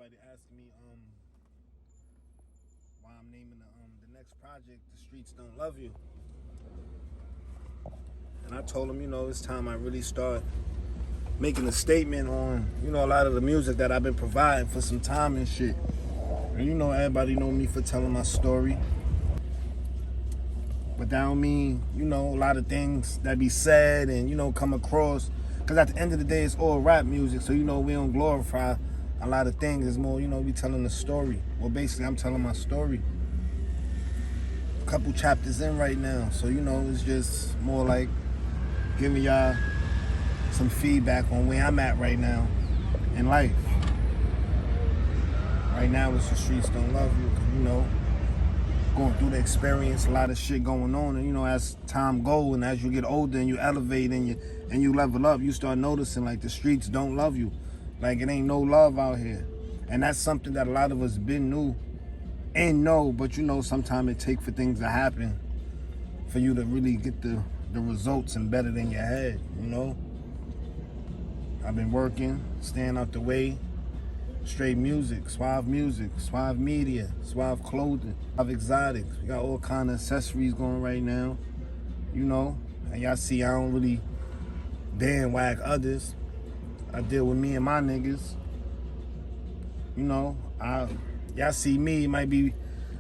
everybody asking me why I'm naming the next project "The Streets Don't Love You," and I told them, it's time I really start making a statement on, a lot of the music that I've been providing for some time and shit. And everybody know me for telling my story. But that don't mean, a lot of things that be said and, come across. Because at the end of the day, it's all rap music. So, we don't glorify a lot of things. It's more, we telling a story. Well, basically, I'm telling my story. A couple chapters in right now. So, it's just more like giving y'all some feedback on where I'm at right now in life. Right now, it's The Streets Don't Love You. Going through the experience, a lot of shit going on, and as time goes and as you get older and you elevate and you level up, you start noticing like the streets don't love you, like it ain't no love out here, and that's something that a lot of us been knew and know, but sometimes it take for things to happen for you to really get the results embedded in your head. I've been working, staying out the way. Straight music, Suave Media, Suave Clothing, Suave Exotics. We got all kind of accessories going right now, and y'all see I don't really whack others. I deal with me and my niggas. Y'all see me, it might be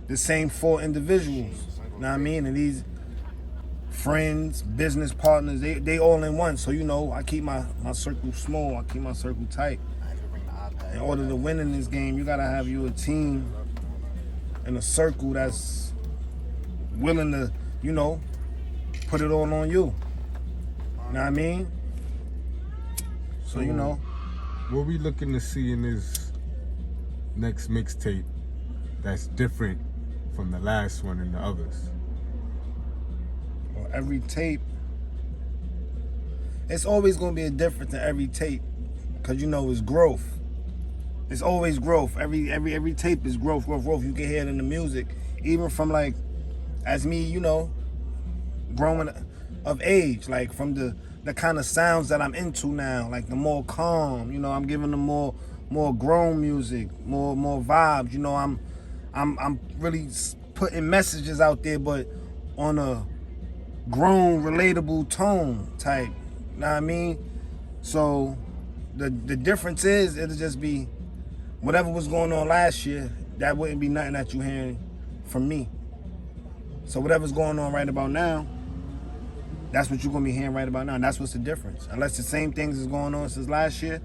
the same 4 individuals, you know what I mean? And these friends, business partners, they all in one. So, I keep my circle small, I keep my circle tight. In order to win in this game, you gotta have you a team and a circle that's willing to, put it all on you. You know what I mean? So, What we looking to see in this next mixtape that's different from the last one and the others? Well, every tape, it's always gonna be a difference in every tape, because it's growth. It's always growth. Every tape is growth. You can hear it in the music. Even from like, as me, growing of age, like from the kind of sounds that I'm into now, like the more calm, I'm giving them more grown music, more vibes, I'm really putting messages out there, but on a grown, relatable tone type. You know what I mean? So the difference is it'll just be whatever was going on last year, that wouldn't be nothing that you're hearing from me. So whatever's going on right about now, that's what you're going to be hearing right about now. And that's what's the difference. Unless the same things is going on since last year,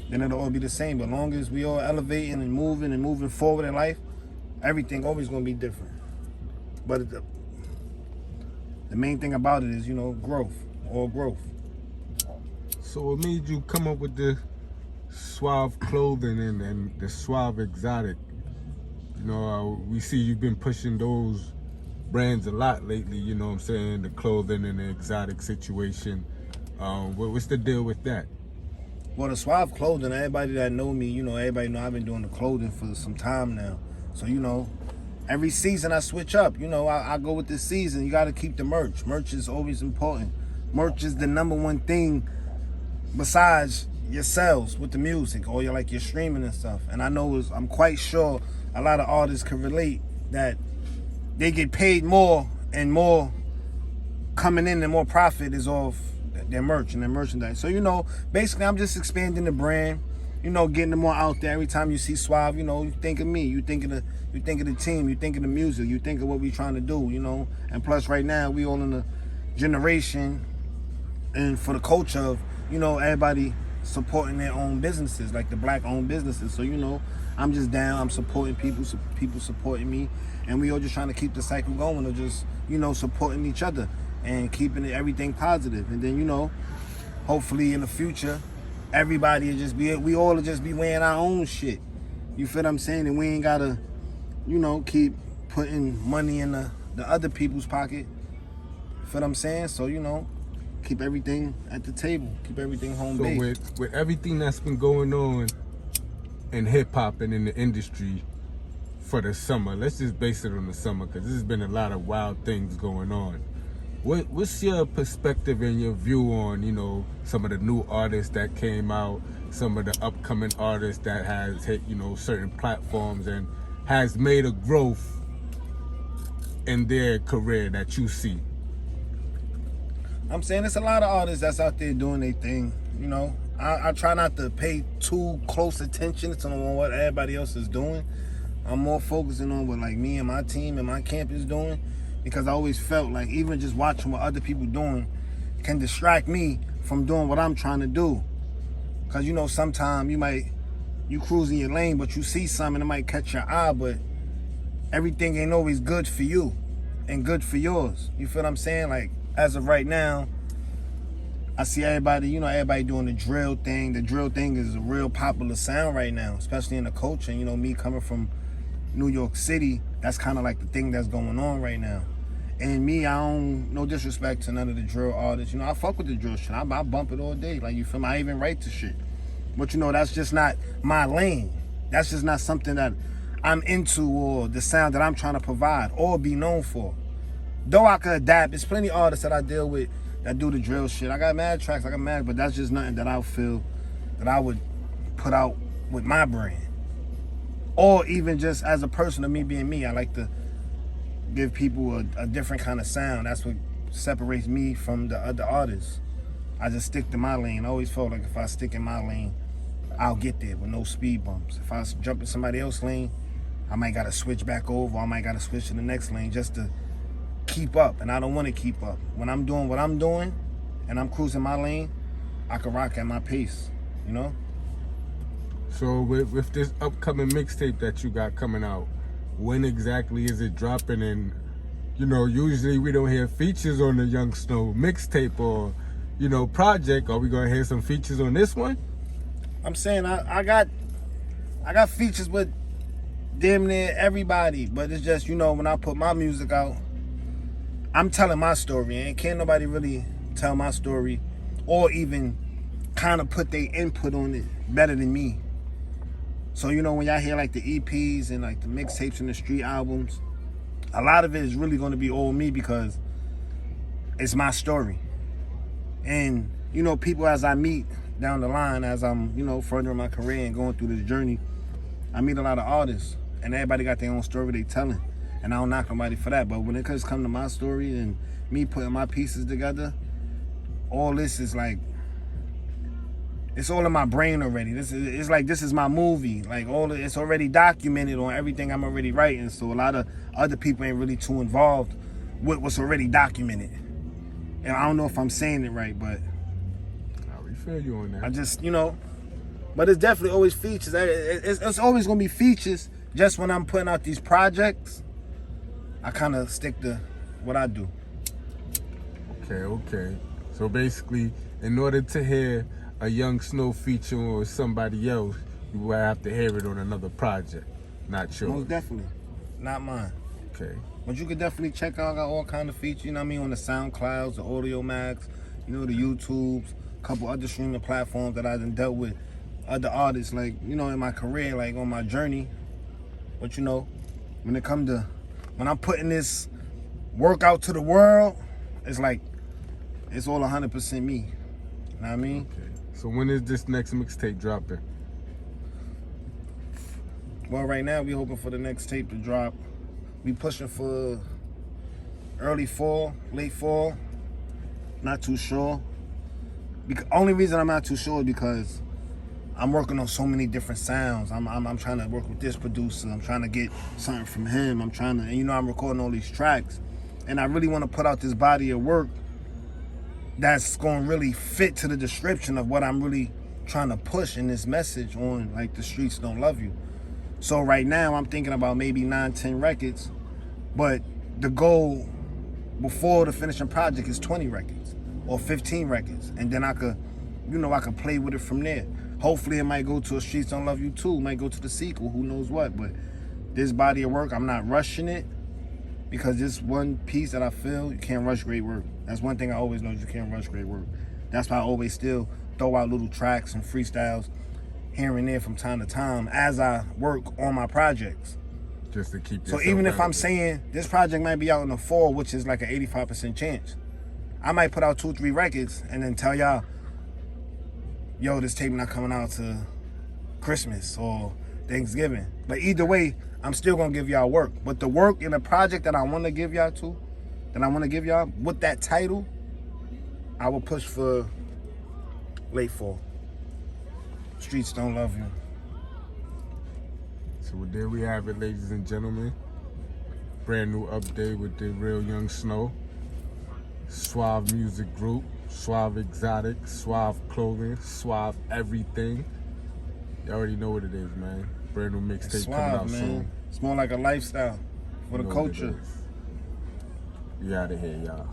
then it'll all be the same. But as long as we all elevating and moving forward in life, everything always going to be different. But the main thing about it is, growth, all growth. So what made you come up with the Suave Clothing and the Suave Exotic? We see you've been pushing those brands a lot lately, the clothing and the exotic situation. What's the deal with that? Well, the Suave Clothing, everybody that know me, everybody know I've been doing the clothing for some time now. So, every season I switch up. I go with this season. You got to keep the merch. Merch is always important. Merch is the number one thing besides yourselves with the music or your streaming and stuff. And I'm quite sure a lot of artists can relate that they get paid more and more coming in and more profit is off their merch and their merchandise. So, basically I'm just expanding the brand, getting it more out there. Every time you see Suave, you think of me, you think of the team, you think of the music, you think of what we trying to do, And plus right now we all in a generation and for the culture of, everybody supporting their own businesses, like the black-owned businesses. So, I'm just down. I'm supporting people supporting me, and we all just trying to keep the cycle going of just, supporting each other and keeping everything positive. And then, hopefully in the future, we all will just be wearing our own shit. You feel what I'm saying? And we ain't gotta, keep putting money in the other people's pocket. Feel what I'm saying? So, keep everything at the table. Keep everything home based. So with everything that's been going on in hip-hop and in the industry for the summer, let's just base it on the summer because there's been a lot of wild things going on. What's your perspective and your view on, some of the new artists that came out, some of the upcoming artists that has hit, certain platforms and has made a growth in their career that you see? I'm saying it's a lot of artists that's out there doing their thing. I try not to pay too close attention to what everybody else is doing. I'm more focusing on what like me and my team and my camp is doing, because I always felt like even just watching what other people doing can distract me from doing what I'm trying to do. Because sometimes you cruise in your lane, but you see something that might catch your eye, but everything ain't always good for you and good for yours. You feel what I'm saying? Like, as of right now, I see everybody doing the drill thing. The drill thing is a real popular sound right now, especially in the culture. Me coming from New York City, that's kind of like the thing that's going on right now. And me, I don't, no disrespect to none of the drill artists. I fuck with the drill shit. I bump it all day. Like, you feel me? I even write the shit. But that's just not my lane. That's just not something that I'm into, or the sound that I'm trying to provide or be known for. Though I could adapt, there's plenty of artists that I deal with that do the drill shit. I got mad tracks, but that's just nothing that I feel that I would put out with my brand. Or even just as a person of me being me, I like to give people a different kind of sound. That's what separates me from the other artists. I just stick to my lane. I always felt like if I stick in my lane, I'll get there with no speed bumps. If I jump in somebody else's lane, I might gotta switch back over, or I might gotta switch to the next lane just to keep up, and I don't want to keep up. When I'm doing what I'm doing and I'm cruising my lane, I can rock at my pace, So with this upcoming mixtape that you got coming out, when exactly is it dropping? And usually we don't hear features on the Young Snow mixtape or project. Are we gonna hear some features on this one? I'm saying I got features with damn near everybody, but it's just when I put my music out, I'm telling my story, and can't nobody really tell my story or even kind of put their input on it better than me. So, when y'all hear like the EPs and like the mixtapes and the street albums, a lot of it is really going to be all me, because it's my story. And, people as I meet down the line, as I'm, furthering my career and going through this journey, I meet a lot of artists, and everybody got their own story they telling. And I don't knock nobody for that. But when it comes to my story and me putting my pieces together, all this is like, it's all in my brain already. This is my movie. Like, it's already documented on everything I'm already writing. So a lot of other people ain't really too involved with what's already documented. And I don't know if I'm saying it right, but I feel you on that. I just, but it's definitely always features. It's always gonna be features. Just when I'm putting out these projects, I kind of stick to what I do. Okay. So basically, in order to hear a Young Snow feature or somebody else, you will have to hear it on another project, not yours. Most definitely, not mine. Okay. But you could definitely check out. I got all kind of features, on the SoundClouds, the Audio Max, the YouTubes, a couple other streaming platforms that I done dealt with other artists, like, in my career, like on my journey. But when it come to, when I'm putting this work out to the world, it's like, it's all 100% me. You know what I mean? Okay. So when is this next mixtape dropping? Well, right now we hoping for the next tape to drop. We pushing for early fall, late fall. Not too sure. Only reason I'm not too sure is because I'm working on so many different sounds. I'm trying to work with this producer. I'm trying to get something from him. I'm trying to, and I'm recording all these tracks. And I really want to put out this body of work that's going to really fit to the description of what I'm really trying to push in this message on, like, the streets don't love you. So right now I'm thinking about maybe 9-10 records, but the goal before the finishing project is 20 records or 15 records. And then I could play with it from there. Hopefully it might go to a Streets Don't Love You 2, it might go to the sequel, who knows what. But this body of work, I'm not rushing it, because this one piece that I feel, you can't rush great work. That's one thing I always know, you can't rush great work. That's why I always still throw out little tracks and freestyles here and there from time to time as I work on my projects. Just to keep So even if I'm saying this project might be out in the fall, which is like an 85% chance, I might put out 2-3 records and then tell y'all, yo, this tape not coming out to Christmas or Thanksgiving. But either way, I'm still gonna give y'all work. But the work in the project that I want to give y'all with that title, I will push for late fall. Streets Don't Love You. So there we have it, ladies and gentlemen. Brand new update with the Real Young Snow. Suave Music Group, Suave Exotic, Suave Clothing, Suave Everything. You already know what it is, man. Brand new mixtape coming out soon. It's more like a lifestyle for the You know what it culture. is. We out of here, y'all.